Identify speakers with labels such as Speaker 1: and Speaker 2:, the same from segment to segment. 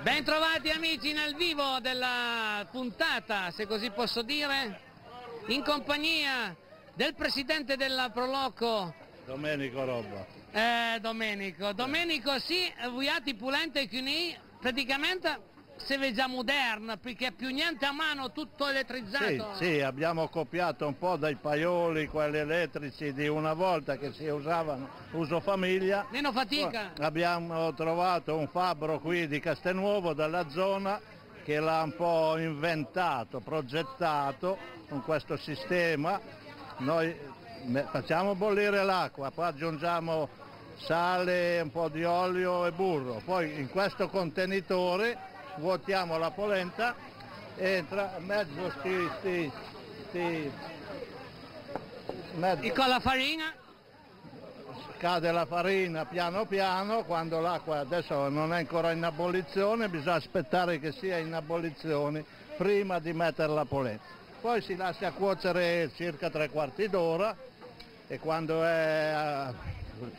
Speaker 1: Bentrovati amici nel vivo della puntata, se così posso dire, in compagnia del presidente della Proloco
Speaker 2: Domenico Robba.
Speaker 1: Domenico sì, vuiati pulente che praticamente si vede già moderna, perché più niente a mano, tutto elettrizzato.
Speaker 2: Sì, abbiamo copiato un po' dai paioli, quelli elettrici di una volta che si usavano, uso famiglia.
Speaker 1: Meno fatica.
Speaker 2: Abbiamo trovato un fabbro qui di Castelnuovo, dalla zona, che l'ha un po' inventato, progettato con questo sistema. Noi facciamo bollire l'acqua, poi aggiungiamo sale, un po' di olio e burro, poi in questo contenitore vuotiamo la polenta, entra mezzo
Speaker 1: E con la farina?
Speaker 2: Cade la farina piano piano, quando l'acqua adesso non è ancora in ebollizione, bisogna aspettare che sia in ebollizione prima di mettere la polenta. Poi si lascia cuocere circa 3/4 d'ora e quando è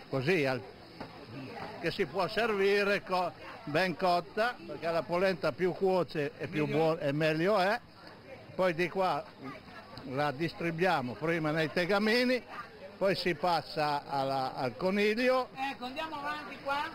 Speaker 2: così che si può servire ben cotta, perché la polenta più cuoce e più buona e meglio è. Poi di qua la distribuiamo prima nei tegamini, poi si passa al coniglio.
Speaker 1: Ecco, andiamo avanti qua.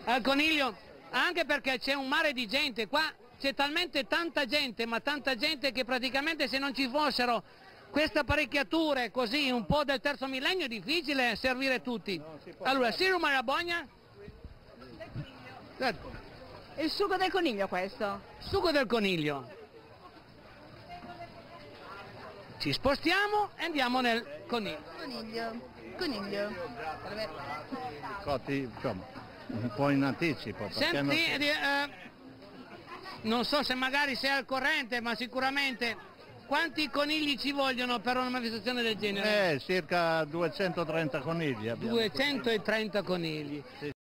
Speaker 1: Al coniglio, anche perché c'è un mare di gente qua, c'è talmente tanta gente, ma tanta gente, che praticamente se non ci fossero queste apparecchiature così un po' del terzo millennio è difficile servire tutti. Allora, sirum marabogna?
Speaker 3: Il sugo del coniglio questo?
Speaker 1: Sugo del coniglio. Ci spostiamo e andiamo nel coniglio.
Speaker 3: Coniglio.
Speaker 2: Cotti, insomma, un po' in anticipo.
Speaker 1: Senti, non so se magari sei al corrente, ma sicuramente quanti conigli ci vogliono per una manifestazione del genere?
Speaker 2: Circa 230 conigli abbiamo.
Speaker 1: 230 conigli.
Speaker 2: Sì.